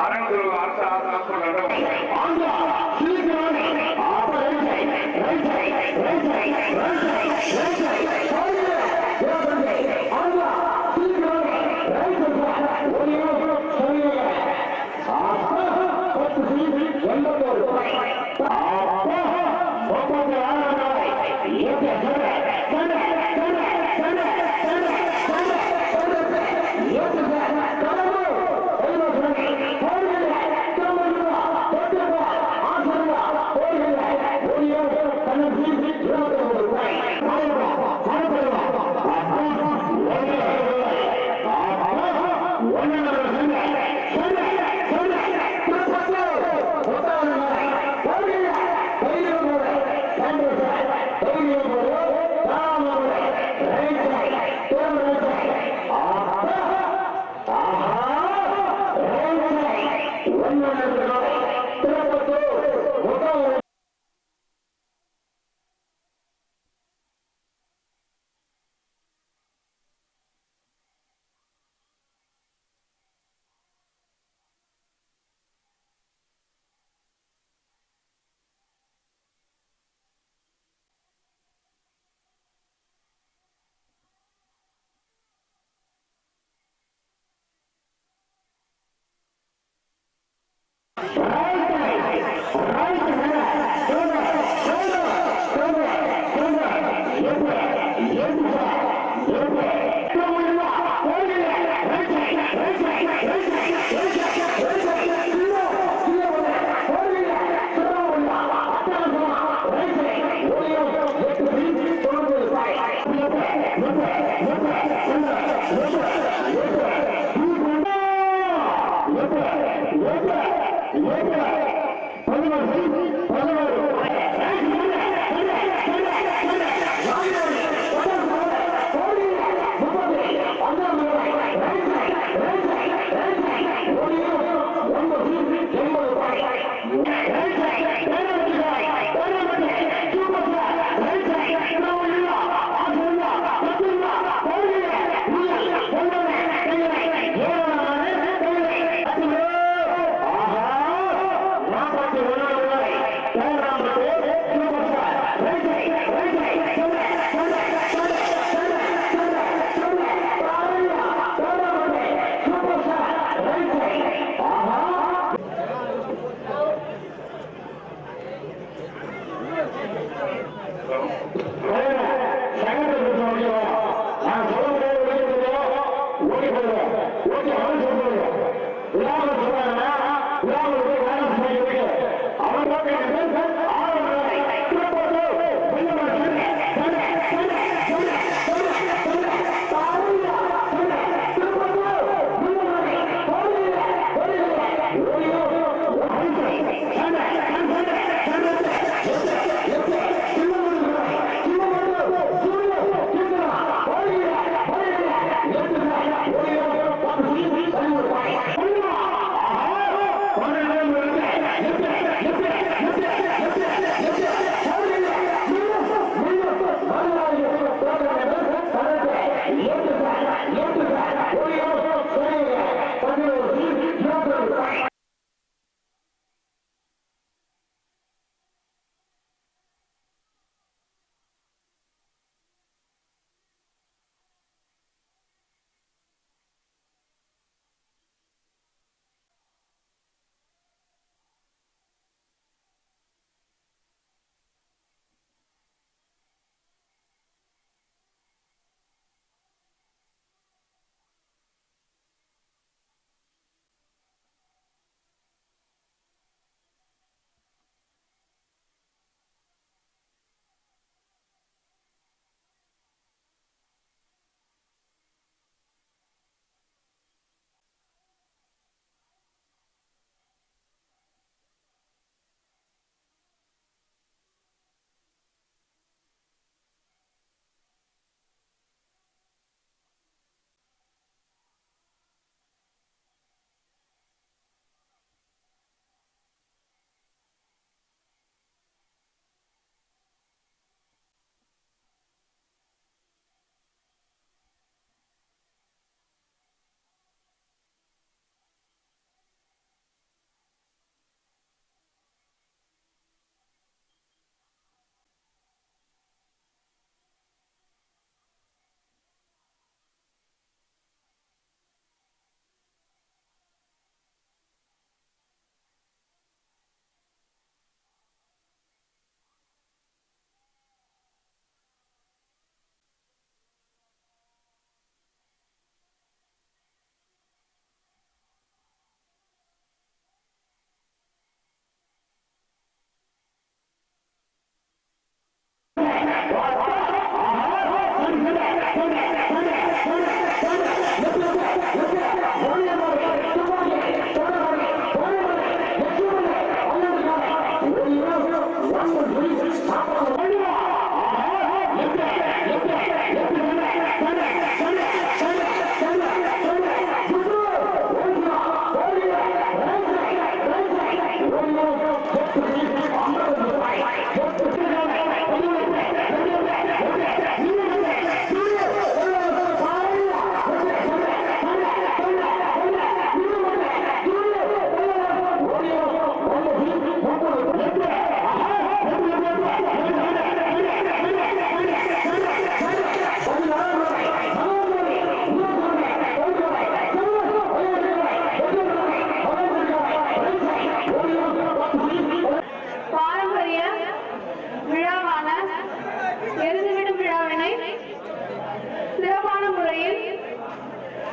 அரங்குரு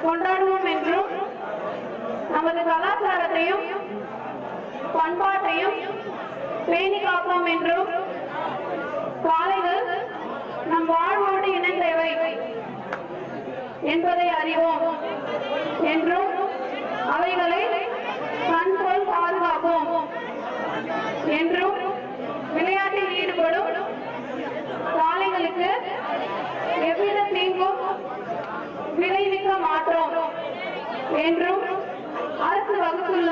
கொண்டாடுவோம் என்றும் நமது கலாச்சாரத்தையும் பண்பாட்டையும் பேணி காப்போம் என்றும் காளைகள் நம் வாழ்வோடு இணைந்தவை என்பதை அறிவோம் என்றும் அவைகளை கண்போல் பாதுகாப்போம் என்றும் விளையாட்டில் ஈடுபடும் காளைகளுக்கு எவ்வித தீங்கும் விளைவிக்க மாட்டோம் என்றும் அரசு வகுத்துள்ள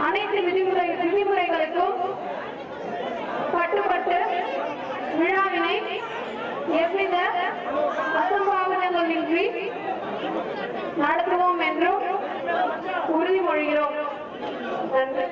அனைத்து விதிமுறைகளுக்கும் கட்டுப்பட்டு விழாவினை எவ்வித அசம்பாவிதங்களின்றி நடத்துவோம் என்றும் உறுதிமொழிகிறோம். நன்றி.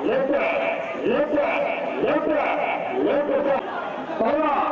Let's Come on.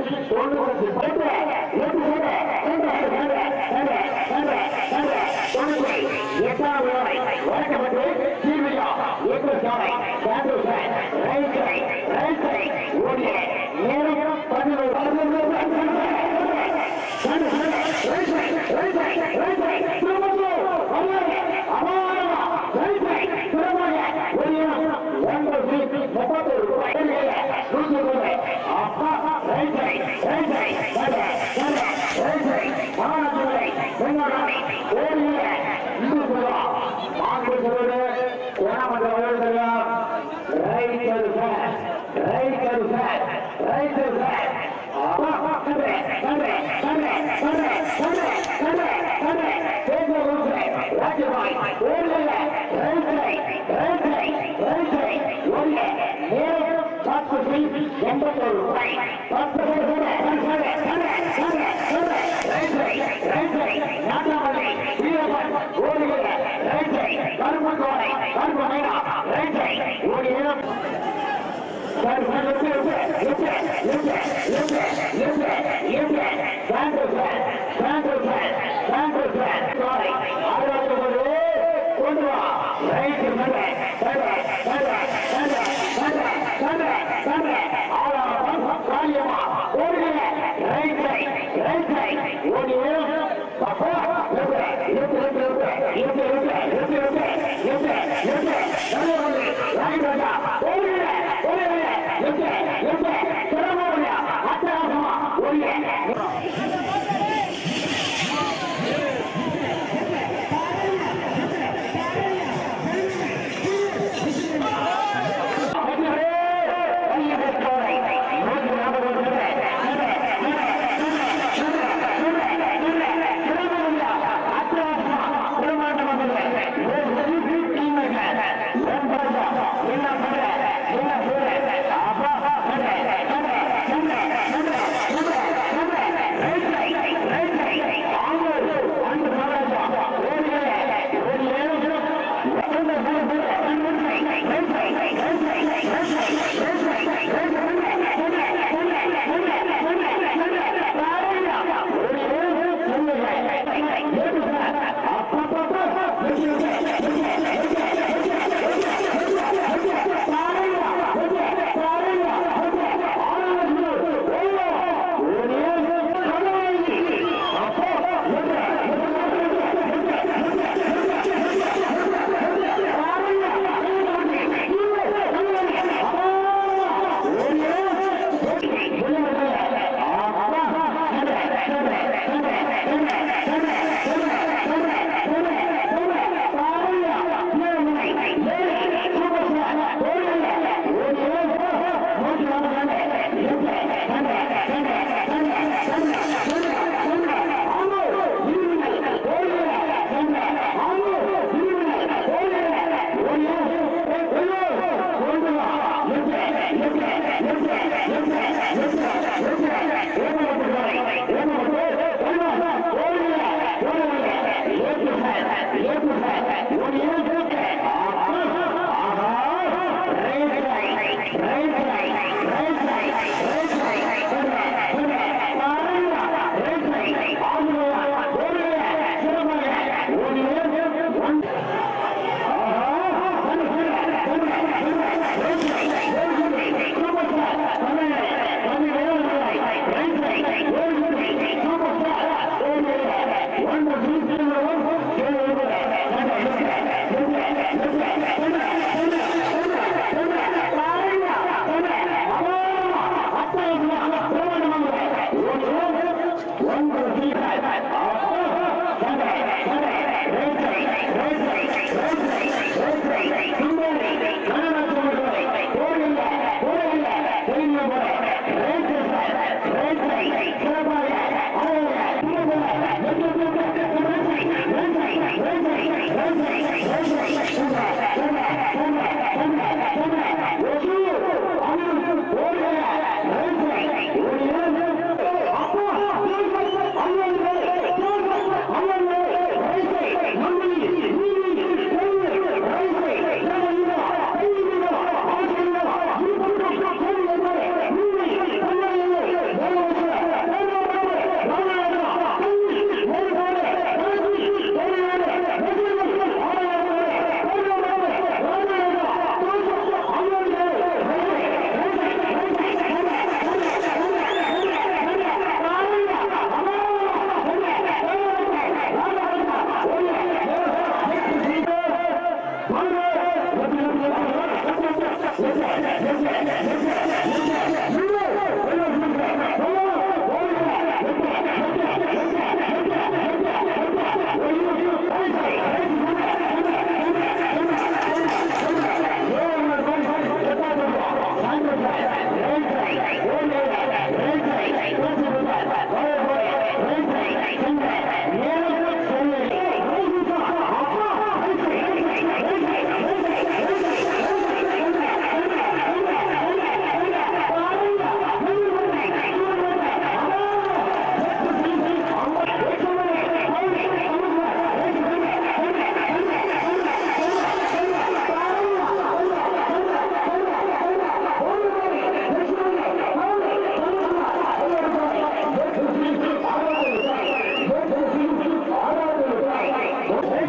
One more,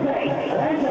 Let's go.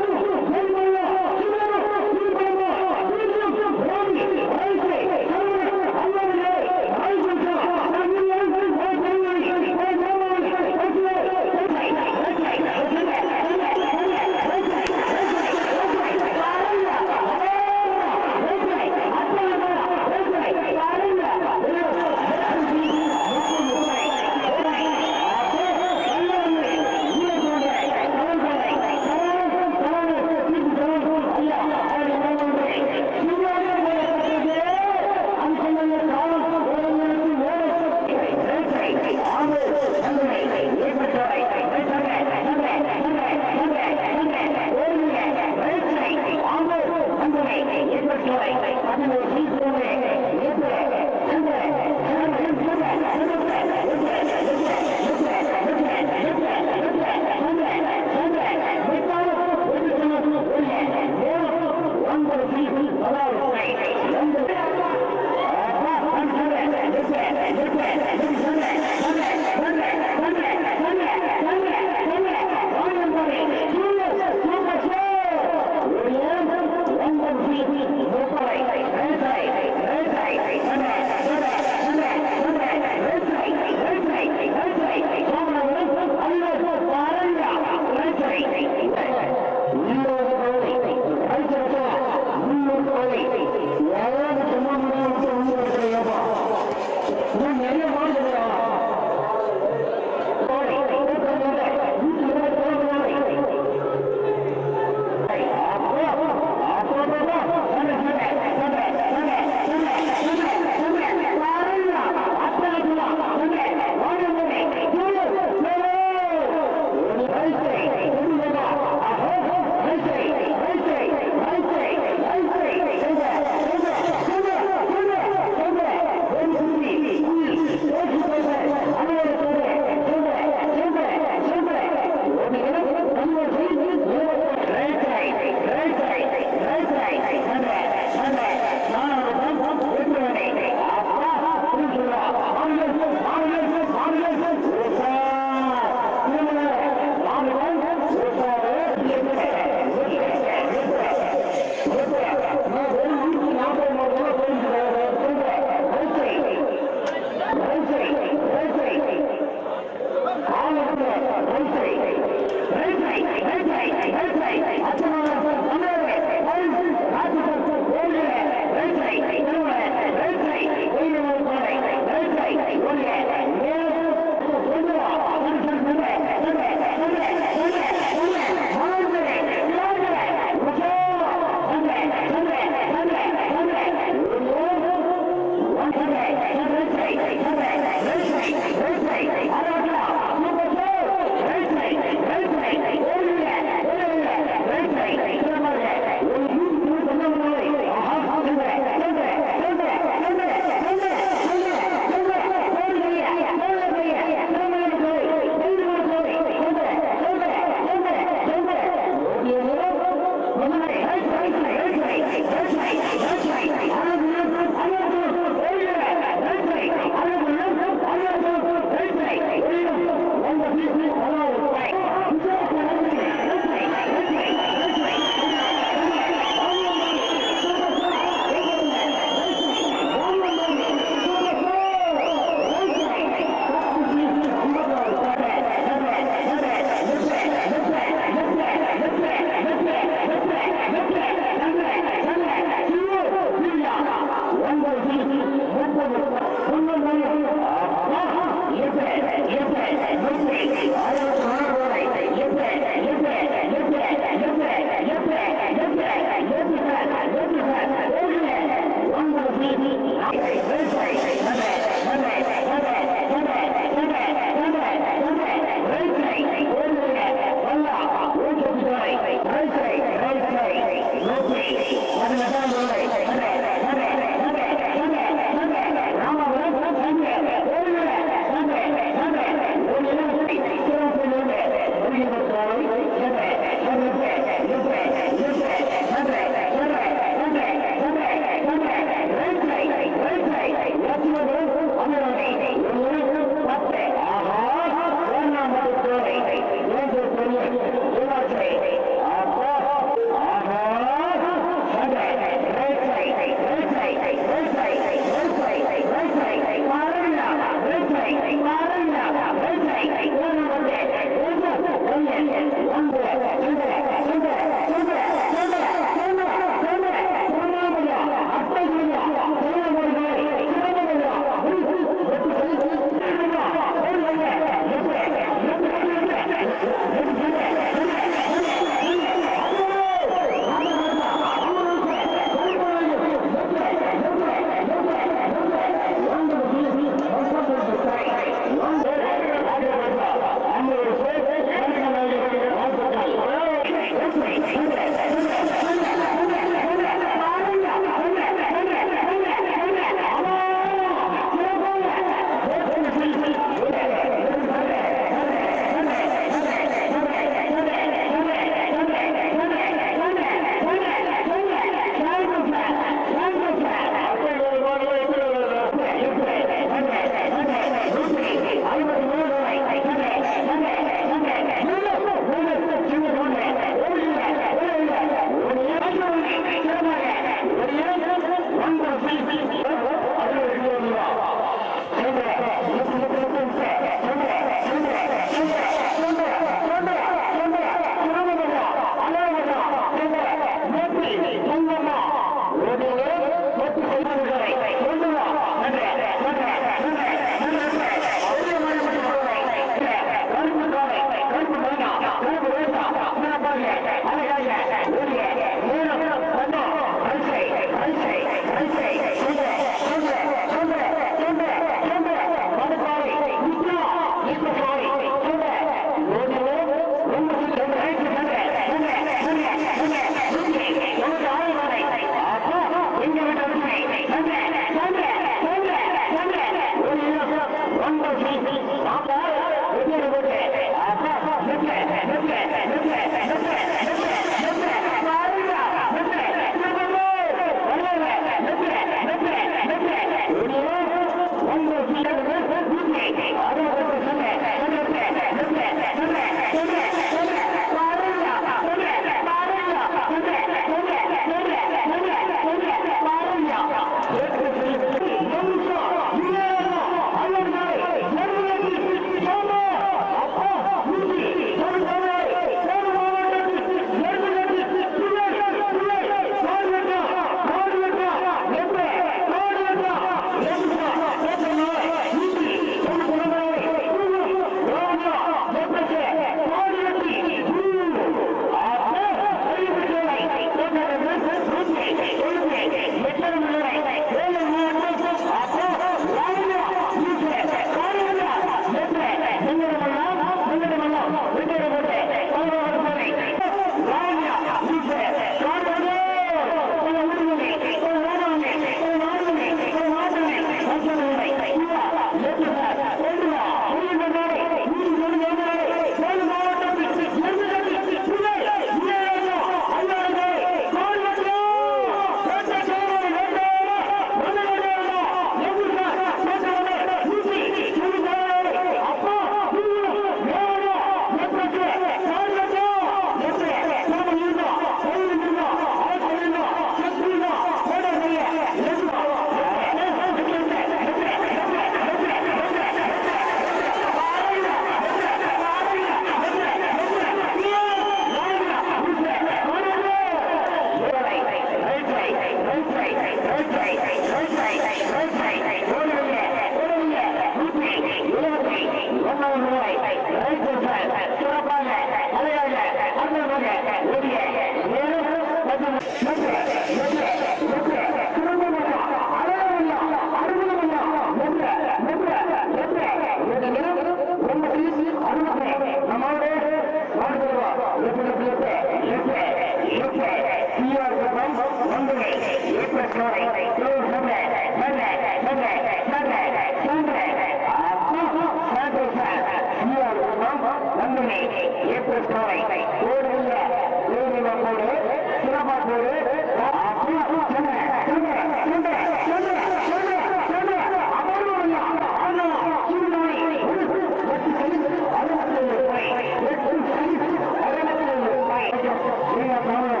Thank you.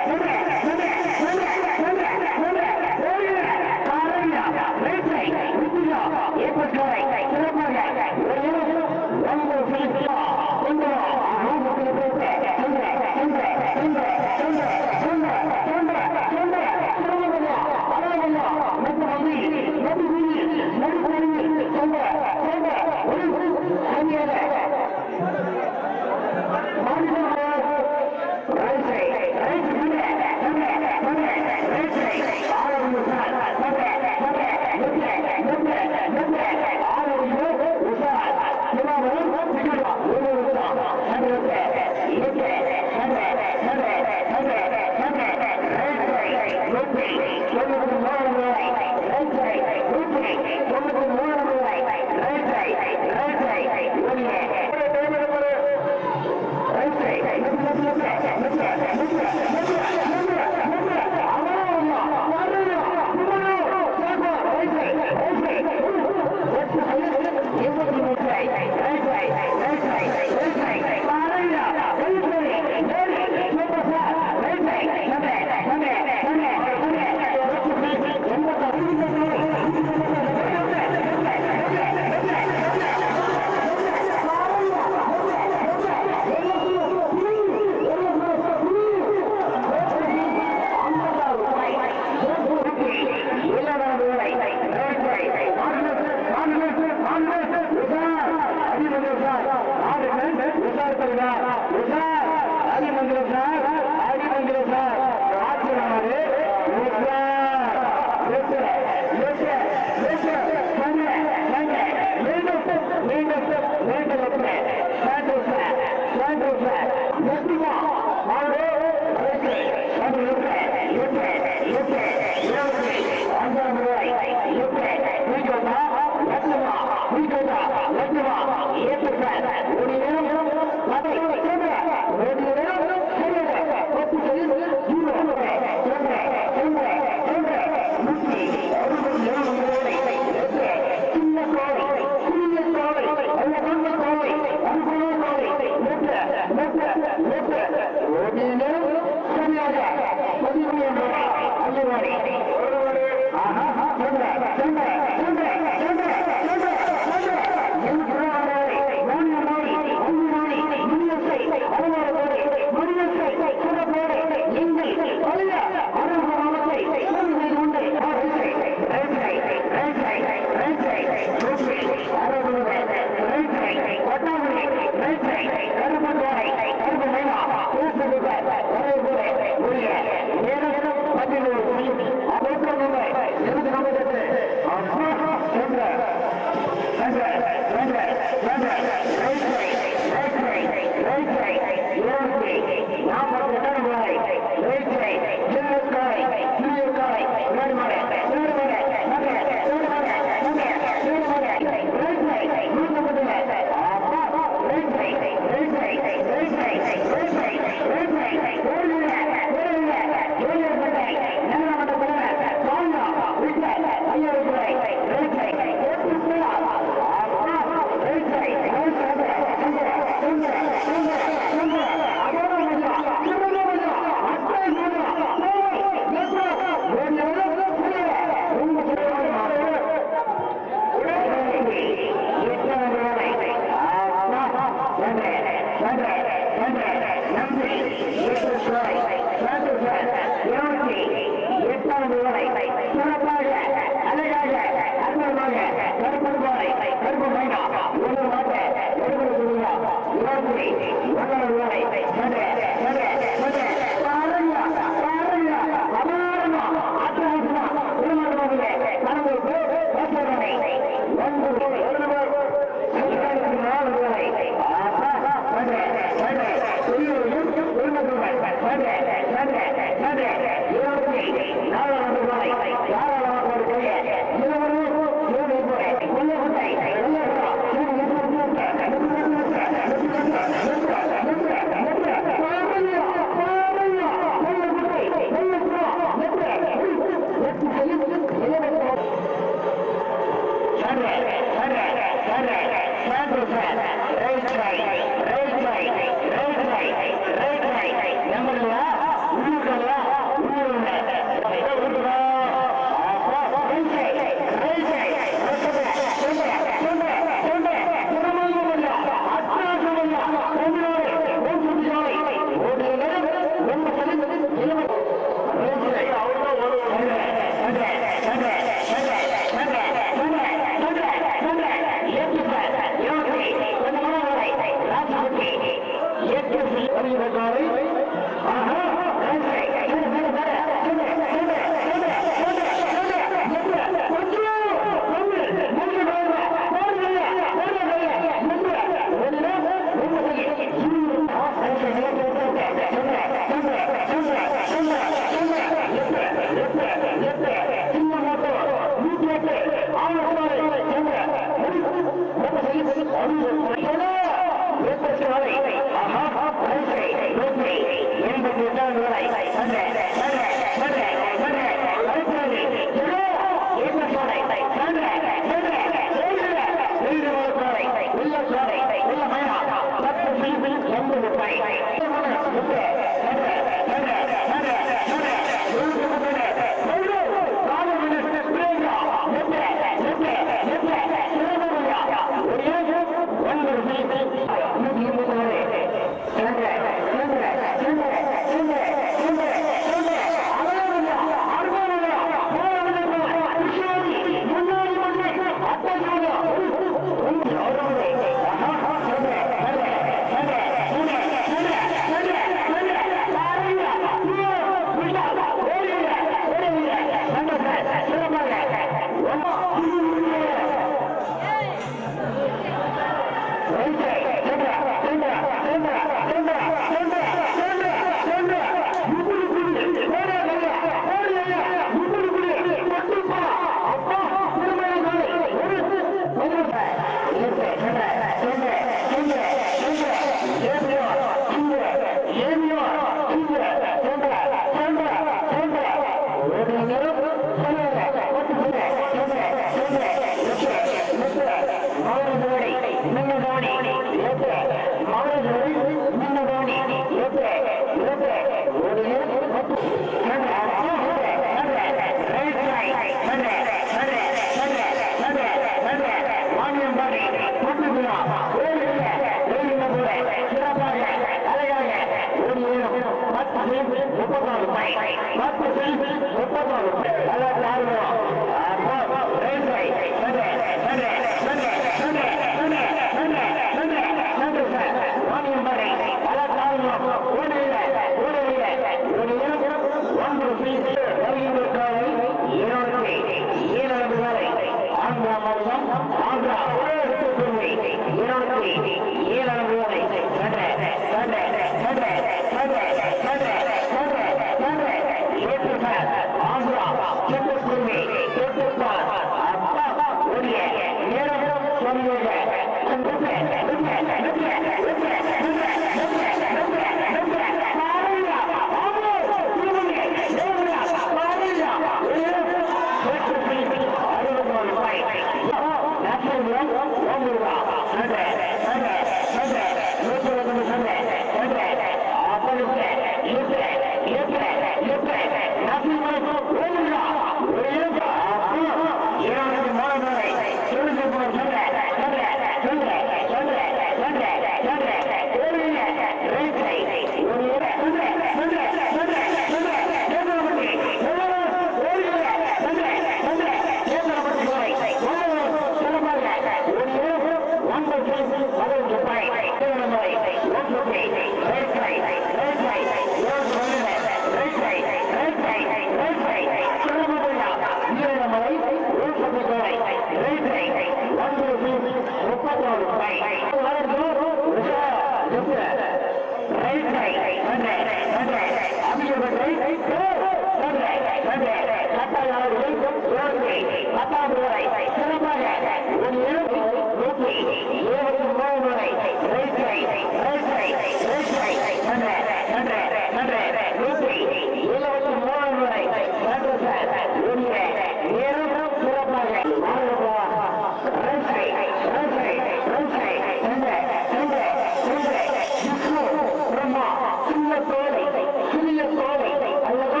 சிறிய சோலை அல்லது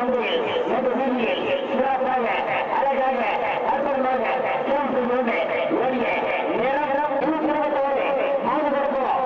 மந்தையில் என்ற வீதியில் சிறப்பாக அழகாக அற்புதமாக சிறப்பு ஓடிய நேரம் குடும்பத்தோடு மாறுபடுத்தோம்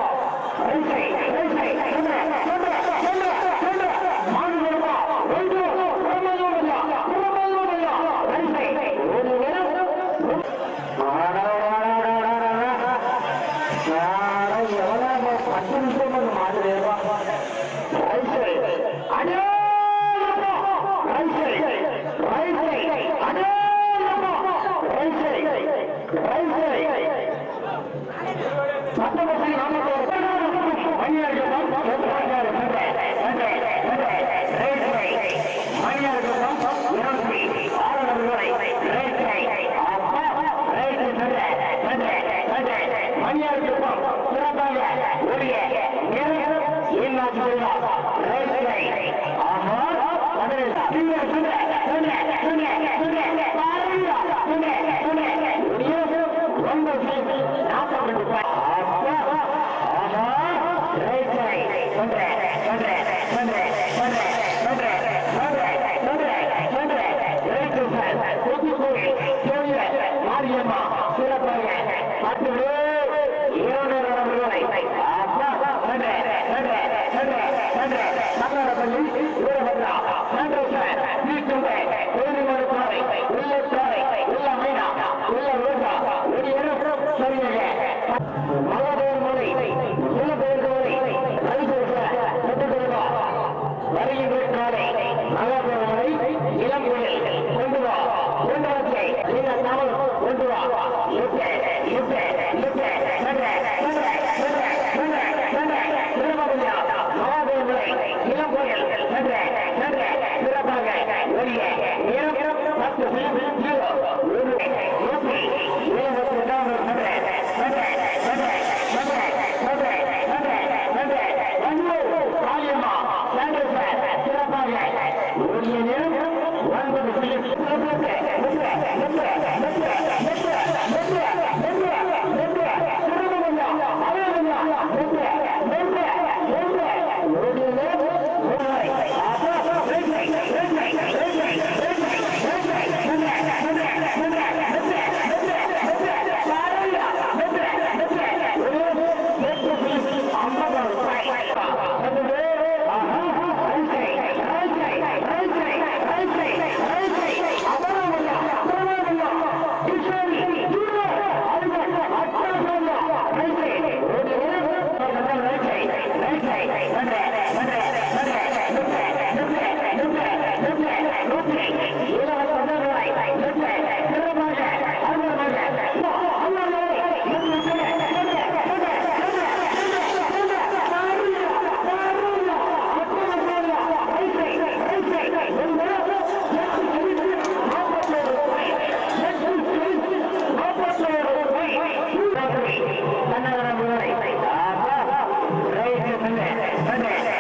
Right.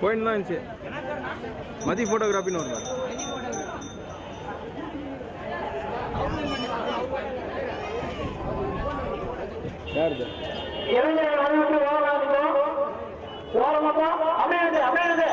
போயின்னு தான் இருந்துச்சு. மதி ஃபோட்டோகிராஃபின்னு வருவார். யார் இது? இளைஞர்கள் வந்து ஓரமாக அமையாது அமையாது.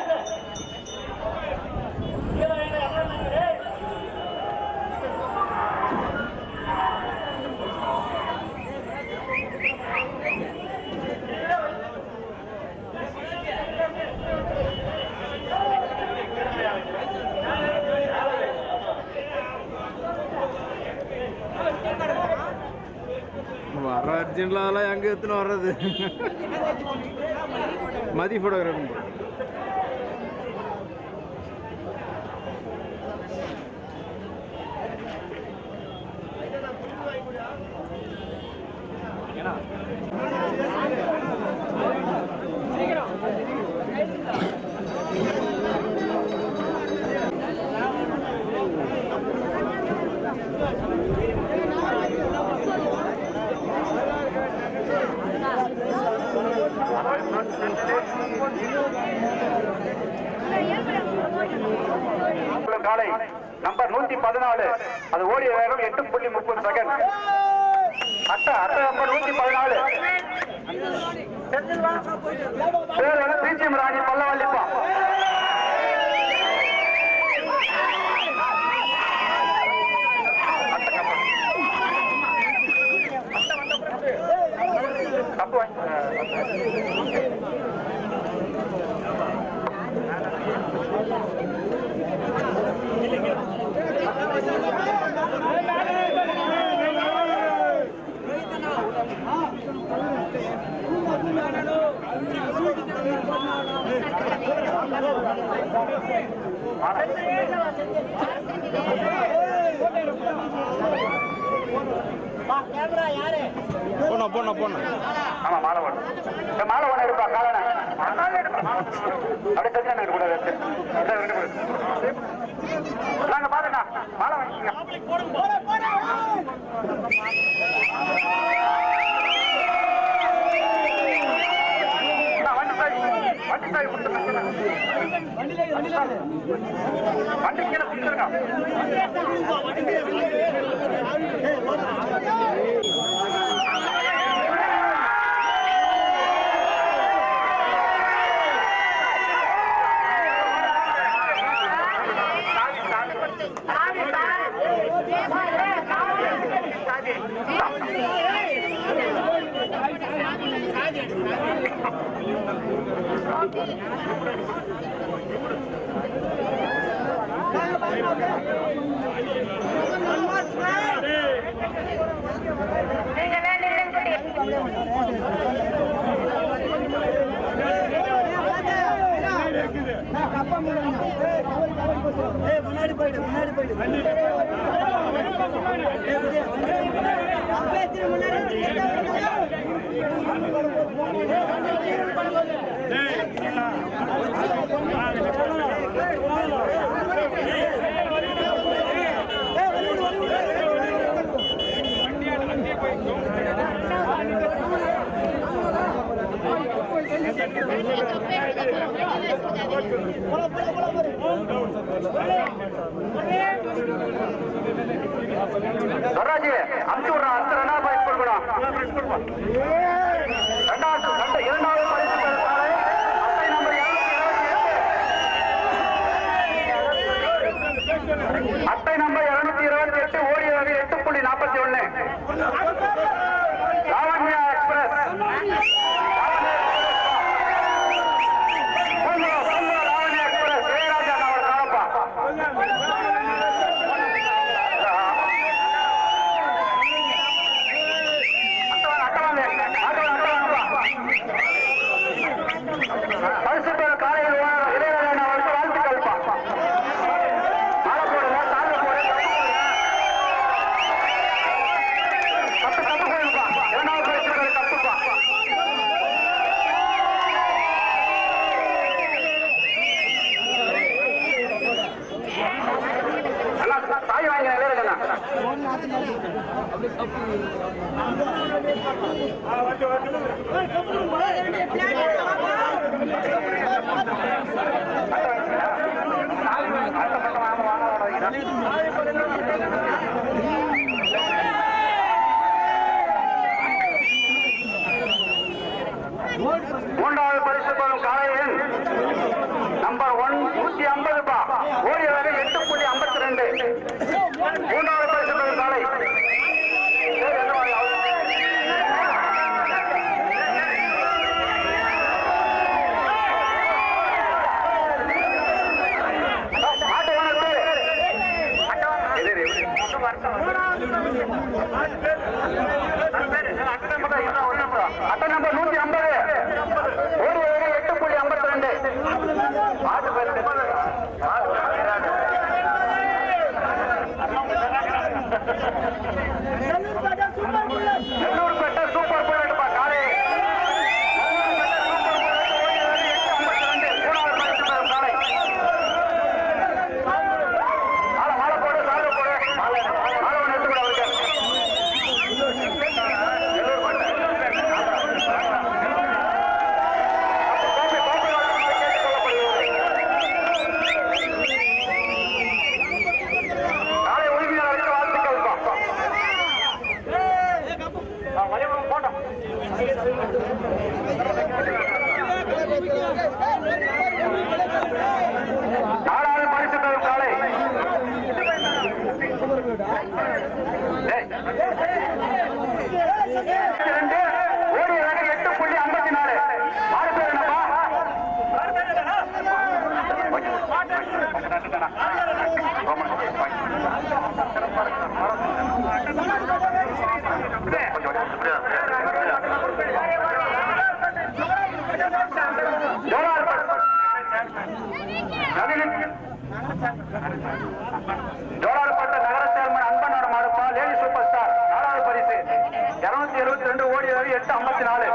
வர அர்ஜென்ட்லாம் எங்கே எடுத்துன்னு வர்றது? மதி ஃபோட்டோகிராஃபி. காலை நம்பர் 114 அது ஓடிய வேகம் 8.30 செகண்ட். அட்டை நம்பர் 114 பேர் வந்து பிஜிஎம் ராணி பல்லவல்லிப்பா. தப்பு போனோம் போனோம் போனோம். ஆமா மாலை ஒன்று மாலை ஒன்று எடுப்பா காலன அப்படியே தெரிஞ்சா எடுக்கூடாது. நாங்க பாருங்க மாலை வாங்கிக்கோங்க. வண்டி சாய் கொடுத்துருங்க. வண்டி கீழே கொடுத்துருங்க. முன்னாடி போயிடு முன்னாடி போயிடு வரராஜி அஞ்சு விடுறா அந்த 2வது பரிசு கொடுக்கணும். 2வது பரிசு பெறுவதற்காக அட்டை நம்பர் 228 அட்டை நம்பர் 228 ஓடிய வகை 8.41 லாவண்யா எக்ஸ்பிரஸ். லாவண்யா எக்ஸ்பிரஸ் ஜெயராஜா அவர் காலப்பா. பரிசு பெற காலையில் இளையராஜா அவருக்கு வாழ்த்துக்கள்ப்பா. மாலை போடுங்க, தாழ்வு போடுங்க, தப்பு போயிருப்பா. 2வது பரிசு பெற தப்புப்பா. நல்லா தாய் வாங்க இளையராஜா. மூன்றாவது பரிசு பெறும் காலையில் நம்பர் 150 ஓடிய வேலை 8.52. மூன்றாவது பரிசு பெறும் காலை அட்டை நம்பர் 150 ஓடி 8.52. பாட்டு பேர் நெல்லூர் பெட்ட சூப்பர் புல்லட் காலை மாலை போடு சாலை போடு மாலை ஒன்று எடுத்துக்கூட அவருக்கு நாளை உரிமையாளருக்கு வாழ்த்துக்கள் போட்டோம். நாலாவது பரிசு பெறும் காலை ஓடிய வேலை 8.54. ஆறு பேர் என்னப்பா ஜோலார்பட்ட நகர சேர்மன் அன்பனோட மாடுப்பா லேடி சூப்பர் ஸ்டார். நாலாவது பரிசு 272 ஓடிய வேலை 8.54.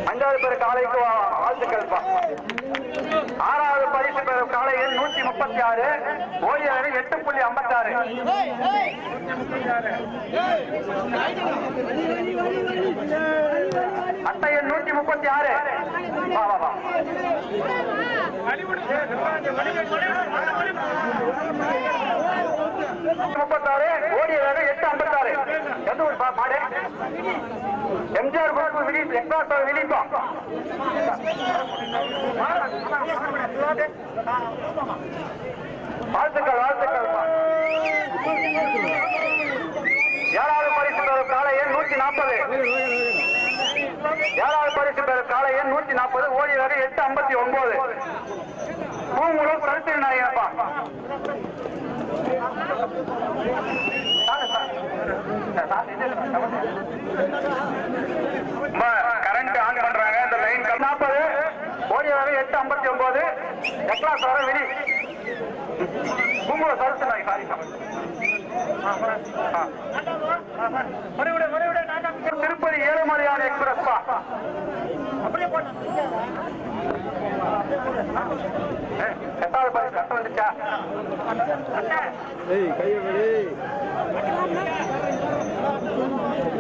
அஞ்சாவது பேர் காலைக்கு வாழ்த்துக்கள். ஆறாவது பரிசு பெறும் காலையில் 136 ஓடிய வேலை 8.56. அட்டை எண் 136. வா வா வா 36 ஓடிய வேலை 8.56. எந்த ஒரு மாடு எம்ஜிஆர் குரூப் விழிப்பு எக்ஸ்ட்ரா விழிப்பா வாழ்த்துக்கள் வாழ்த்துக்கள். ஏழாவது பரிசு பெறும் காலை எண் 140. ஏழாவது பரிசு பெறும் காலை எண் 140 ஓடி வரை 8.59. பூங்குளம் கருத்து நாயகப்பா கரண்ட் ஆன் பண்றாங்க. இந்த லைன் 40 ஓடி வரை 8.59. எக்லாஸ் வர விடி பூங்குளம் கருத்து நாய் சாரி திருப்பதி ஏழுமலையான் எக்ஸ்பிரஸ் பா எட்டாவது பரிசு கட்ட வந்துச்சா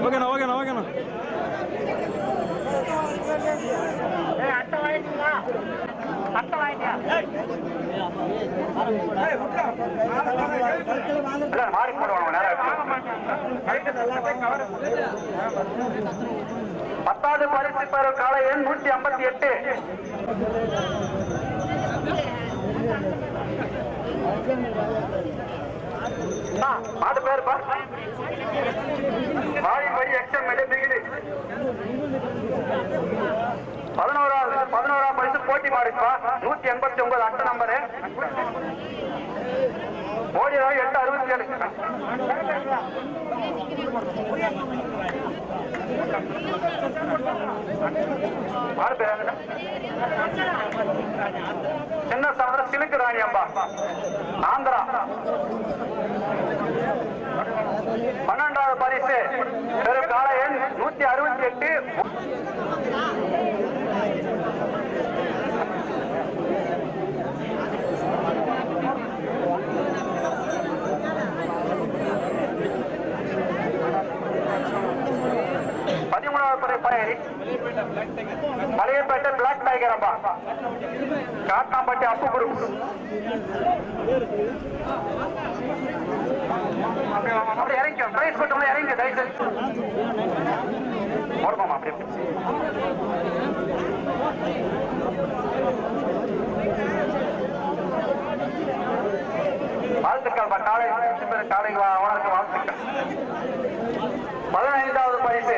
ஓகேண்ணா ஓகேண்ணா ஓகேண்ணா மாறி போடுவாங்க நேரம். 10வது பரிசு பெறும் காலை எண் 158. மாடு பேர் வாழிப்படி எக்ஸம் பிகிடு 11வது பரிசு போட்டி மாடுப்பா 189 அட்டை நம்பரு ஓடி 867 சின்ன சமுதிரம் சிலுக்கு ராணி அம்பா ஆந்திரா. 12வது பரிசு பெரும் கால எண் 168. மலையப்பேட்டை பிளாக் டைகர் அம்பா காட்டாம்பட்டி அப்பு குரூப். அப்படி இறங்க பிரைஸ் போட்டோம்னா இறங்க தயவுசெய்து போடுமாமா. அப்படி வாழ்த்துக்கள் காலை காலை அவனுக்கு வாழ்த்துக்கள். 15வது பரிசு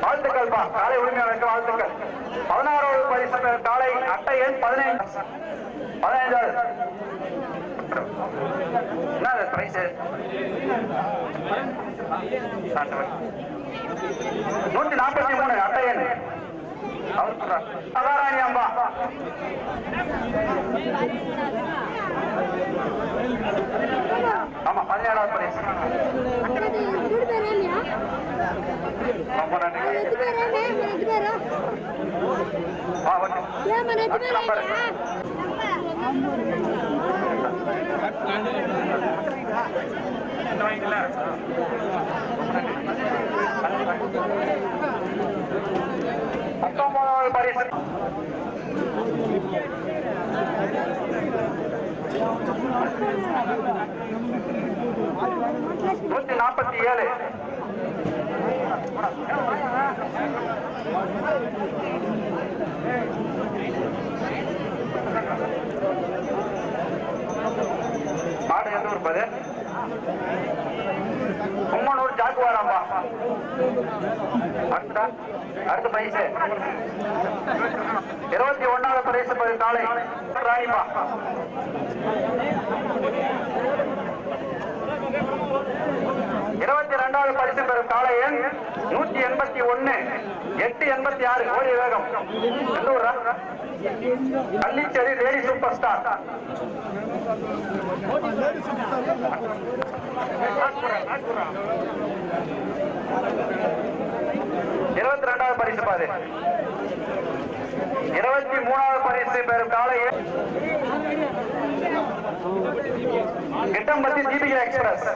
வாழ்த்துக்கள் காலை உரிமையாளருக்கு வாழ்த்துக்கள். 16வது பரிசு காலை அட்டை எண் 15. 15வது என்ன பிரைஸ் 143 அட்டை எண் சதாராணி அம்பா. ஆமா 17வது பரிசு. ரொம்ப நன்றி. பத்தொன்பதாவது பரிசு $147. மாடு எந்த இருப்பது கும்மனூர் ஜாக்குவாராம்பா. அடுத்த பரிசு 21வது பரிசு காலை ராணிப்பா. 22வது பரிசு பெறும் காலை எண் 181. 886 ஓடிய வேகம். Kallicheri lady super star. 22வது பரிசு பாரு. 23வது பரிசு பெறும் காலை கிட்டம்பட்டி தீபிகா எக்ஸ்பிரஸ்.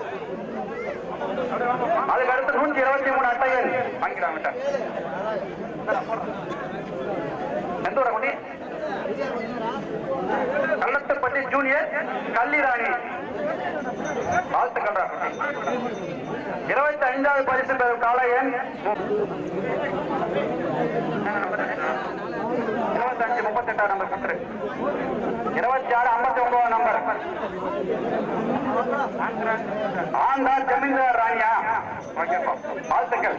அதுக்கு அடுத்து 123 அட்டைகள் வாங்கிட்டாங்க. எந்த ஊரா குட்டி? கள்ளத்துப்பட்டி ஜூனியர் கள்ளிராணி. வாழ்த்துக்கள். 25வது பரிசு பெறும் காலை எண் 25 38 நம்பர் குற்று. 26 59 நம்பர் ஆந்திரா ஜமீன்தார் ராணியா. ஓகேப்பா வாழ்த்துக்கள்.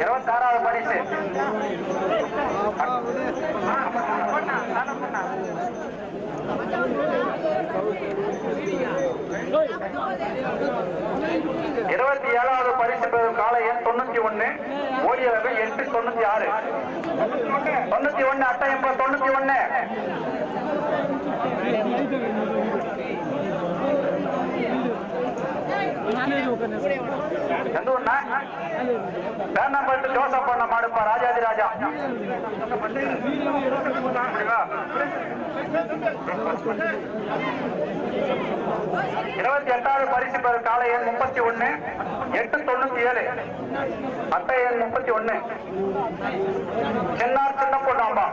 26வது பரிசு 27வது பரிசு பெறும் காலை எண் 91. ஓடிய வேகம் 896. 91 அட்டை 91. எந்த ஊர்னா? பேர்னம்பட்டு ஜோசப் பண்ண மாடுப்பா ராஜாதி ராஜா. 28வது பரிசு பெறும் காலை எண் 31. 897 அட்டை எண் 31. சின்னார் சின்ன பொண்ணாம்பா.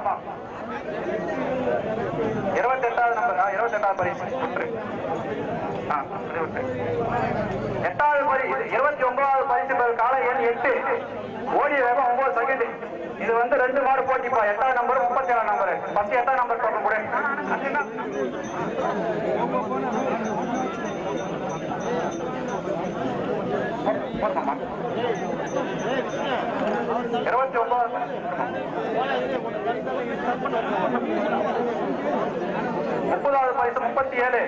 28வது நம்பர் 28வது பரிசு. 8வது பரிசு 29வது பரிசு பெறும் காலை எண் 8. ஓடிய வேகம் 9 செகண்ட். இது வந்து 2 மாடு போட்டிப்பா. 8வது நம்பர் 37 நம்பர். ஃபர்ஸ்ட் 8வது நம்பர் சொல்ல கூட. போதுமாம்மா 29 30வது பரிசு 37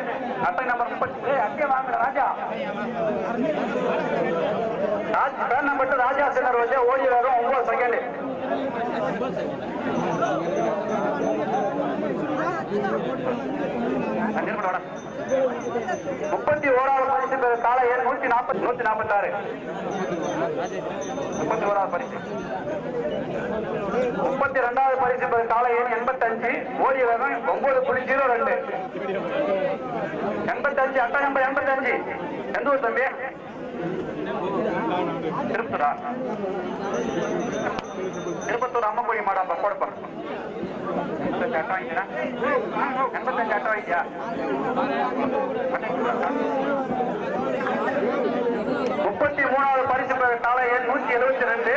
அட்டை நம்பர் 30 அங்கே வாங்க ராஜா பேன் நம்பர் ராஜா சின்னர் வச்சு ஓடி வேகம் 9 செகண்ட் 31வது பரிசு காலை 146 31வது பரிசு 32வது பரிசு காலை 85 ஓடிய வேகம் 9.02 85 அட்டை நம்பர் 85 எந்த ஊர் தம்பி திருப்பத்தூர் அம்மக்கோழி மாடாப்பா போடப்பா 85 அட்டை வாங்கிக்கிறா 85 அட்டை வாங்கியா 33வது பரிசு காலை 172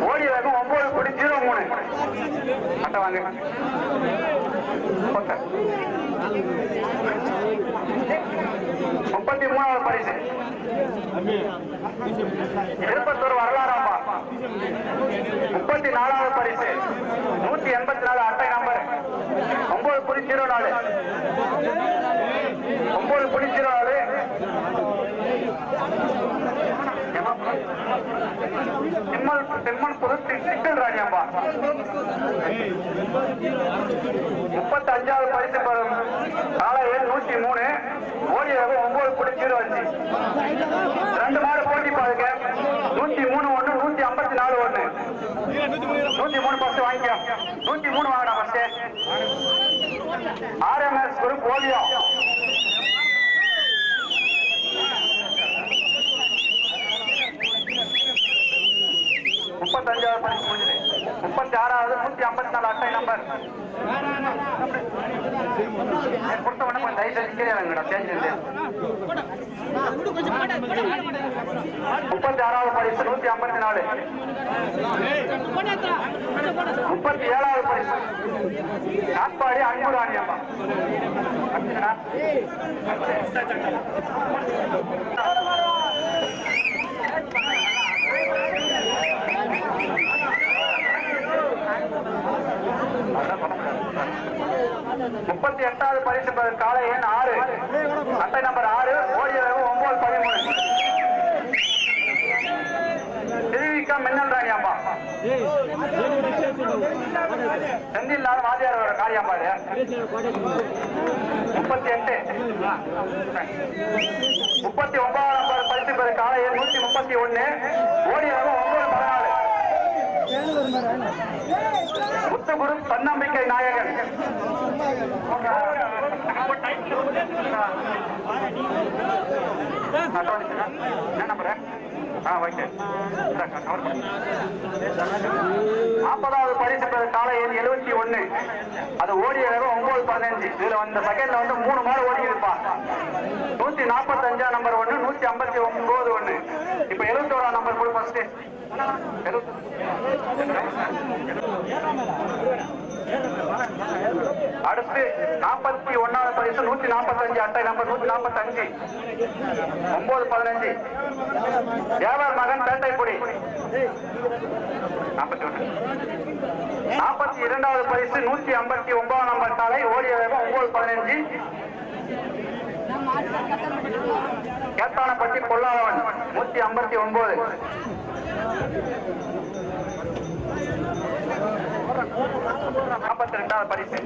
ஓடிய வேகம் 9.03 அட்டை வாங்க 33வது பரிசு திருப்பத்தூர் வரலாறாம்பா 34வது பரிசு 184 அட்டை நம்பர் 9.04 9.04 திம்மல் புது சிக்கல் ராணியாம்பா 35வது பரிசு காலை 103 ஓடிய 9.05 2 மாடு போட்டி பாருங்க 103 1 154 1 103 பஸ் வாங்கிக்கோ 103 வாங்கடா பஸ் ஆர்எம்எஸ் குரூப் ஓடியோ 35வது பரிசு முடிஞ்சது 36வது 154 அட்டை நம்பர் கொடுத்தவன கொஞ்சம் தயவு செஞ்சு கேளுங்கடா பேசிட்டு 36வது பரிசு 154 37வது பரிசு காட்பாடி அன்புராணியம்மா முப்பத்தி 8வது பரிசு காலை 6 அட்டை நம்பர் 6 ஓடிய 9.13 திருவிக்கா மின்னல் ராணியாம்பா செந்தில் நாள் வாதியார் காளியாம்பா 38 39வது நம்பர் பரிசு காலை 131 ஓடிய 9.14 முத்துகுரு தன்னம்பிக்கை நாயகன் என்ன நம்பர் 40வது பரிசு காலை 71 அது ஓடிய 9.15 இதுல வந்த செகண்ட்ல வந்து 3 மாடு ஓடி இருப்பான் 145 நம்பர் 1 159 1 இப்ப 71 நம்பர் போடு ஃபர்ஸ்ட் அடுத்து 41வது பரிசு 145 அட்டை நம்பர் 145 9.15 தேவர் மகன் பேட்டைக்குடி 42வது பரிசு 159 நம்பர் காலை ஓடிய வேகம் 9.15 கேத்தானப்பட்டி பொல்லாதவன் 159 42வது பரிசு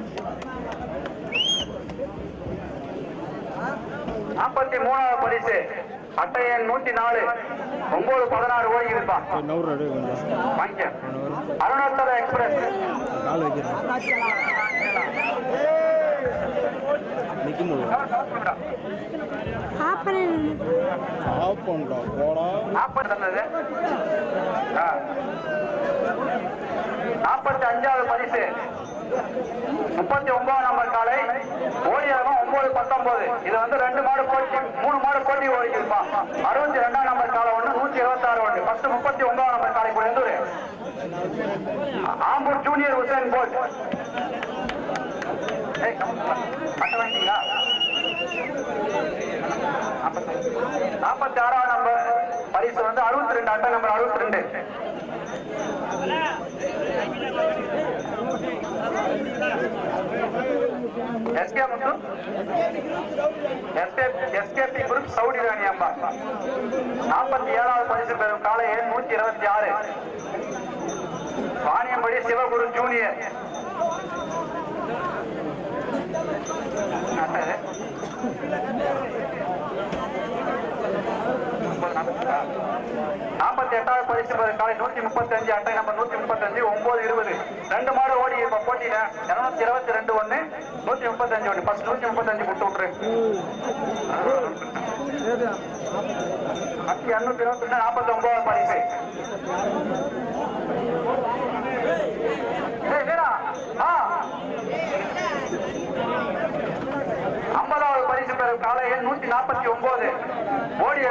43வது பரிசு அட்டை எண் 104 9.16 ஓடி இருப்பான் வாங்கிக்க அருணாச்சல எக்ஸ்பிரஸ் நாற்பத்தி பரிசு 39 நம்பர் காலை ஓடியாகும் 9.19 இது வந்து 2 மாடு போட்டி 3 மாடு போட்டி ஓடி இருப்பான் 62 நம்பர் காலை 1 126 1 ஃபர்ஸ்ட் 39 நம்பர் காலை கூட எந்தூர் Ambur junior Usain Bolt 46 number பரிசு வந்து 62 அட்டை நம்பர் 62. எஸ்கேபி குரூப் சவுடி ராணி அம்பா 47வது பரிசு பெறும் காலை எண் 126. வாணியம்படி சிவகுரு ஜூனியர். நாற்பத்தி எட்டாவது பரிசு பெறும் காலை 135 அட்டை நம்பர் 135 920. 2 மாடு ஓடி இப்ப போட்டியில 222 1 135 1 ஃபர்ஸ்ட் 135 விட்டு விட்டுரு. 222 49வது பரிசு. வீரா 50வது பரிசு பெறும் காலை எண் 149 ஓடிய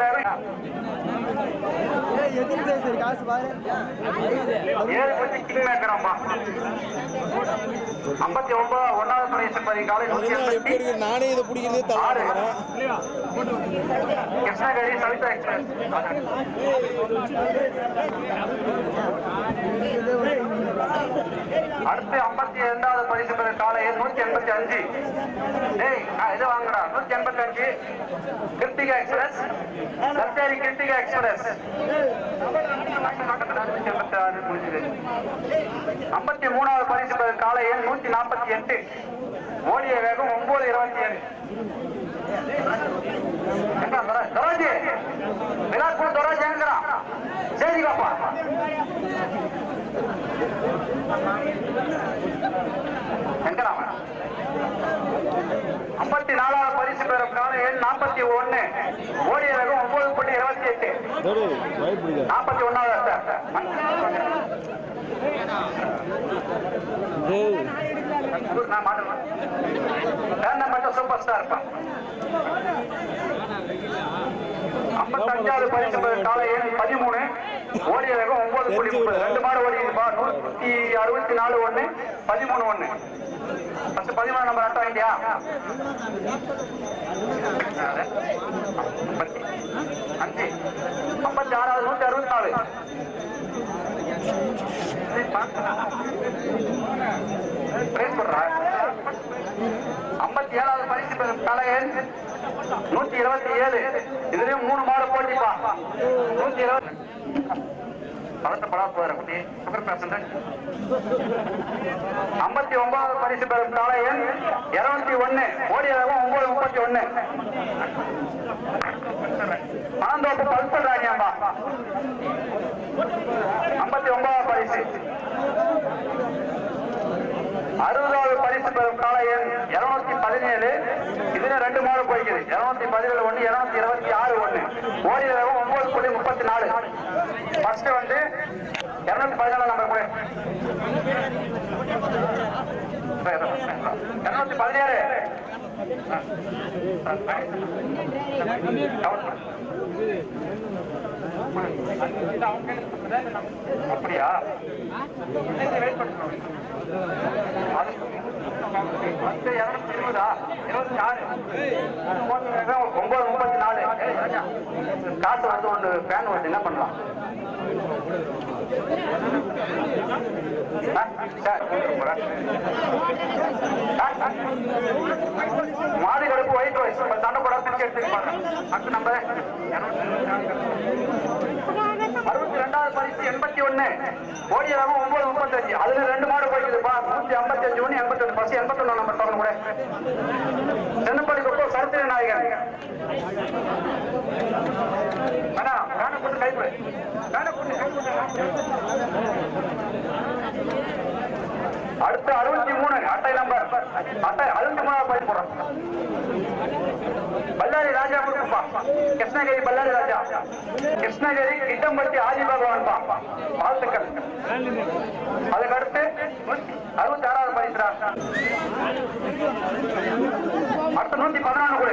காசு பாரு 7 பத்தி கிங் மேக்கரம்பா. 59 1வது பரிசு பெறும் காலை 186. நானே இதை பிடிக்கிறதே தலை கிருஷ்ணகிரி சவிதா எக்ஸ்பிரஸ். அடுத்து 52வது பரிசு பெறும் காலை 185. இது வாங்கடா 185 கிருத்திகா எக்ஸ்பிரஸ் சத்தேரி கிருத்திகா எக்ஸ்பிரஸ். 53வது பரிசு பெறும் காலை 148 ஓடிய வேகம் 927. தரோஜி விராட்பூர் தரோஜி எங்கிறான் சரி பாப்பா. எங்கிறான் 54வது பரிசு பெறும் காலை எண் 41 ஓடிய வேகம் 9.28. 41வது நான் மாட்டேன் சூப்பர் ஸ்டார் இருப்பான். 55வது பரிசு பெறும் காலை எண் 13 ஓடிய வேகம் 9.30. 2 மாடு ஓடி 164 1 13 1. ஃபர்ஸ்ட் 13 நம்பர் அட்டை வாங்கியா? 5 56வது 164. பிரைஸ் போடுறா. 57வது பரிசு பெறும் காலை எண் 127. இதுலயும் 3 மாடு போட்டிப்பா. 120 படப்படா போற குட்டி சுகர் பேஷண்ட். 59வது பரிசு பெறும் காலை எண் 201 ஓடிய வேகம் 9.31. பணந்தோப்பு பல்பல் ராணியாம்பா 59வது பரிசு. 60வது பரிசு பெறும் காலை எண் 217. இதுல 2 மாடு போய்க்குது. 217 1 226 1 ஓடிய வேகம் 9.34. ஃபர்ஸ்ட் வந்து 214 நம்பர் கூட 217. அப்படியா? வெயிட் பண்ணுறோம். 220 934. காசு வந்து ஒன்று ஃபேன் வருது என்ன பண்ணலாம்? மாடு கடுப்பு ஒயிட் ரைஸ் சண்டை போட பிடிச்சி எடுத்துருப்பாங்க. அடுத்த நம்பர் 62வது பரிசு 81 ஓடிய வேகம் 9.35. அதுல 2 மாடு போய்க்குதுப்பா. 155 1 81 பஸ் 81 நம்பர் சொல்ல கூட. சென்னப்பள்ளி கொப்பம் சரித்திர நாயகன் வேணா வேணா போட்டு கைப்படு வேணா போட்டு அடுத்து 63 அட்டை நம்பர் அட்டை 63வது பரிசு போடுறோம். பல்லாரி ராஜா கொடுப்பா. கிருஷ்ணகிரி பல்லாரி ராஜா. கிருஷ்ணகிரி கிட்டம்பட்டி ஆதி பகவான் பா. வாழ்த்துக்கள். அதுக்கு அடுத்து 66வது பரிசு. அடுத்து 114 கூட.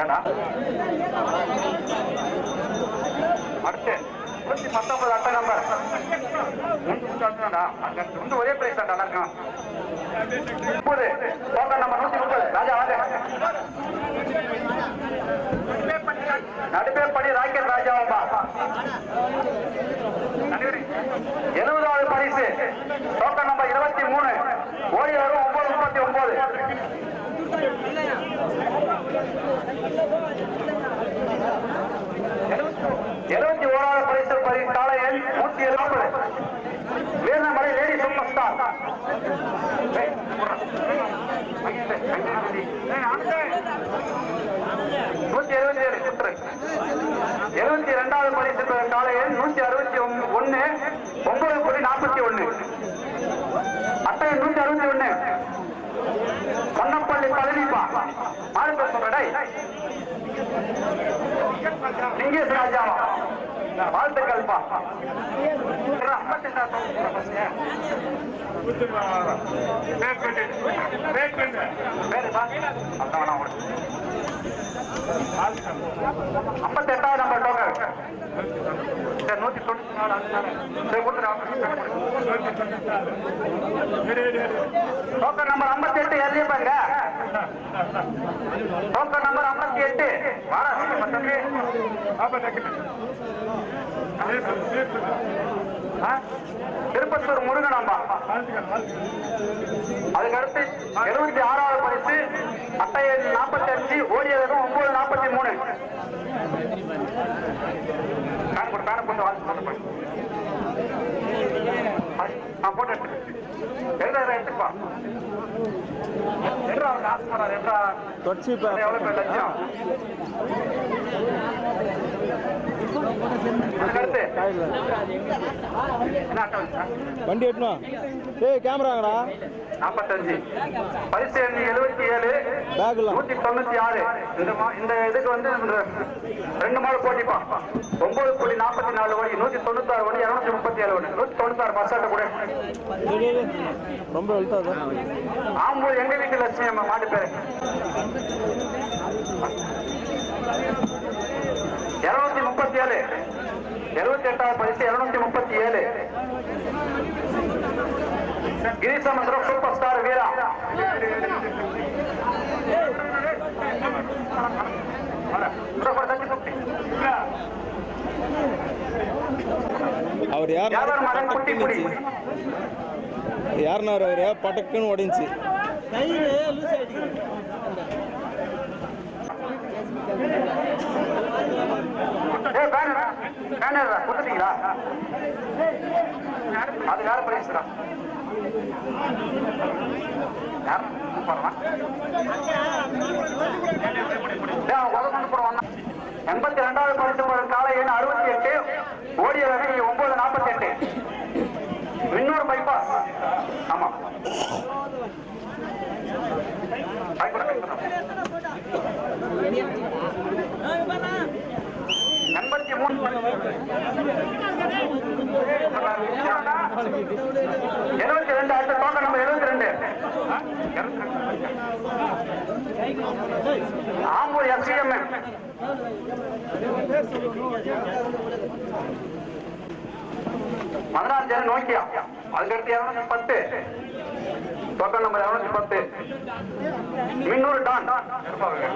ஏடா அடுத்து 119 அட்டை நம்பர் ஒரே பிரைஸ் தான் இருக்கும். 30 நம்பர் 130 ராஜா வாங்க. நடுப்பேப்படி ராக்கெட் ராஜாவா 70வது பரிசு டோக்கன் நம்பர் 23 ஓடி வரும் 71வது பரிசு காலை எண் 170 வேதமலை லேடி சூப்பர் ஸ்டார் 72வது பரிசு காலை எண் 161 9.41 அட்டை 161 பொன்னப்பள்ளி பழனிப்பா மாறுபட சொல்றடை லிங்கேஷ் ராஜாவா வாழ்த்துக்கள்ப்பா ஐம்பத்தெட்டாவது நம்பர் டோக்கன் 194 டோக்கன் நம்பர் 58 எழுதிப்பாங்க டோக்கன் நம்பர் 58 திருப்பத்தூர் முருகனாம்பா அதுக்கடுத்து 76வது பரிசு அட்டை 45 ஓடியது 9.43 பேன போட்டு போட்டு எடுத்துப்பா எவ்வளவு பேர் லட்சம் வண்டி எட்டணும் ஏய் கேமராங்கடா 45 பரிசு எண் 77 பேக்ல 196 இந்த இதுக்கு வந்து 2 மாடு போட்டிப்பா 9.44 கோடி 196 கோடி 237 கோடி 196 பர்சன்ட் கூட ரொம்ப வெளுத்தாது ஆம்பூர் எங்க வீட்டு லட்சுமி அம்மா மாட்டு பேரு 237 78வது பரிசு 237 கிரிசமுத்திரம் சூப்பர் ஸ்டார் வீரா அவர் யார் யாருன்னா அவரு பட்டக்குன்னு உடைஞ்சு கொடுத்துட்டீங்களா அது வேற பிரைஸ்டா எண்பத்தி 2வது பரிசு காலை எண் 68 ஓடிய வகை 9.48 இன்னொரு பைபாஸ் ஆமா 72 அடுத்த டோக்கன் நம்பர் 72 ஆம்பூர் எஸ்டிஎம்எம் மதுராஞ்சல் நோக்கியா அதுக்கடுத்து 210 டோக்கன் நம்பர் 210 மின்னூர் டான்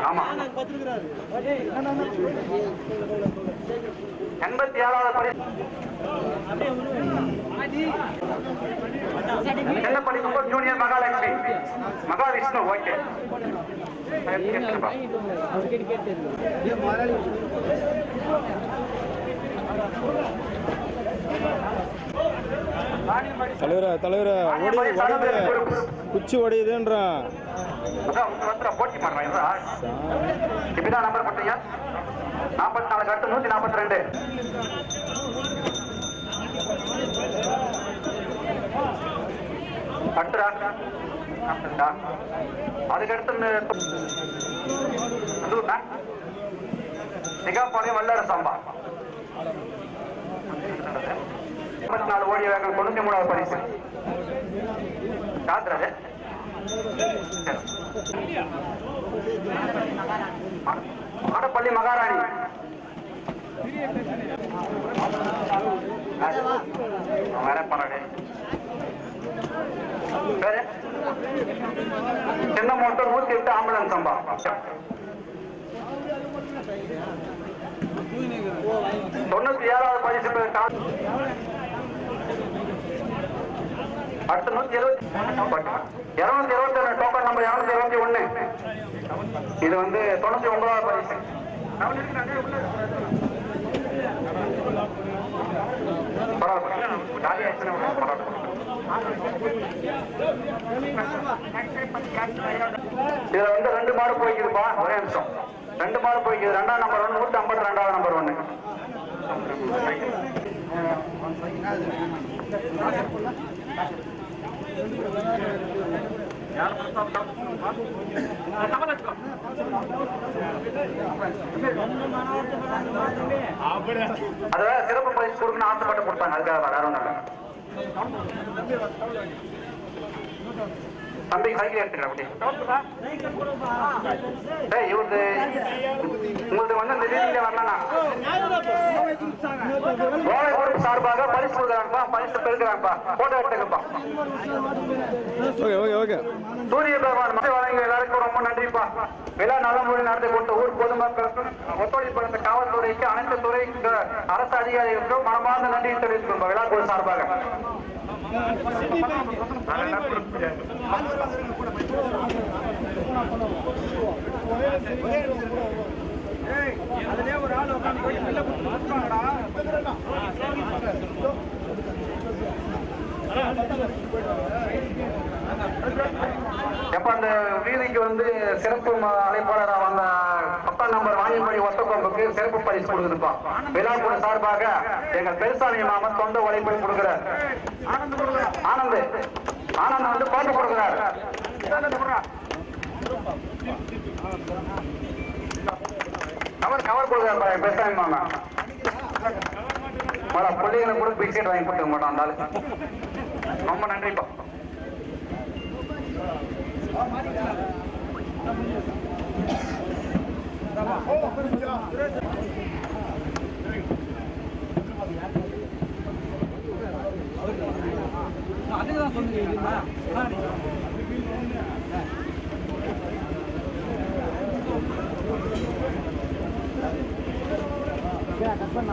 ஆமா 87வது பரிசு என்ன படிக்கும் ஜூனியர் மகாலட்சுமி மகாவிஷ்ணு ஓகே தலைவர குச்சி உடையுதுன்றான் போட்டி பண்றான் இப்படிதான் நம்பர் போட்டீங்க 44 கட்டு 142 அதுக்கடுத்து நிகாபாளையம் வல்லார சாம்பா 54 ஓடிய வேகம் 93வது பரிசு காத்துறது ஆடப்பள்ளி மகாராணி வேற பண்ணு சின்ன மோட்டர் 108 ஆம்புலன்ஸ் சம்பா 7வது பரிசு பெறும் காலை அடுத்து 221 டோக்கன் நம்பர் 221. இது வந்து 99வது பரிசு. இதுல வந்து 2 மாடு போய்க்குதுப்பா. ஒரே நிமிஷம். 2 மாடு போய்க்குது. 2ஆம் நம்பர் 1 152வது நம்பர் 1. அத சிறப்பு பரிசு கொடுக்கணும்னு ஆசைப்பட்டு கொடுத்தாங்க. அதுக்காக வேற ஒன்றும் இல்லை. தம்பி சைக்கிள் எடுத்துக்கிறேன். இவருக்கு உங்களுக்கு வந்து இந்த ரீதியில வரலன்னா கோவை பொறுப்பு சார்பாக பரிசு கொடுக்குறாங்கப்பா. பரிசு பெருக்கிறாங்கப்பா. போட்டோ எடுத்துக்கப்பா. சூரிய பகவான் மழை வழங்கி எல்லாருக்கும் ரொம்ப நன்றிப்பா. விழா நல்ல முறையில் நடத்தி கொடுத்த ஊர் பொதுமக்களுக்கும் ஒத்துழைப்பு அளித்த காவல்துறைக்கு அனைத்து துறை அரசு அதிகாரிகளுக்கும் மனமார்ந்த நன்றியை தெரிவித்துக்கொள்வோம். விழா குழு சார்பாக எப்ப அந்த வீதிக்கு வந்து சிறப்பு அழைப்பாளராக வந்த 10ஆம் நம்பர் வாணியம்படி ஒத்தக்கொம்புக்கு சிறப்பு பரிசு கொடுக்குதுப்பா. விழாக்குழு சார்பாக எங்கள் பெருசாமி மாமா சொந்த உழைப்பை கொடுக்கிறார். ஆனந்த் வந்து பாட்டு கொடுக்கிறார். கவர் கொடுக்கிறார் என் பெருசாமி மாமா. பிள்ளைங்களை கூட பிஸ்கெட் வாங்கி கொடுக்க மாட்டோம். அந்த ஆளு ரொம்ப நன்றிப்பா. அதுக்குதான் சொல்லுங்க. கட் பண்ண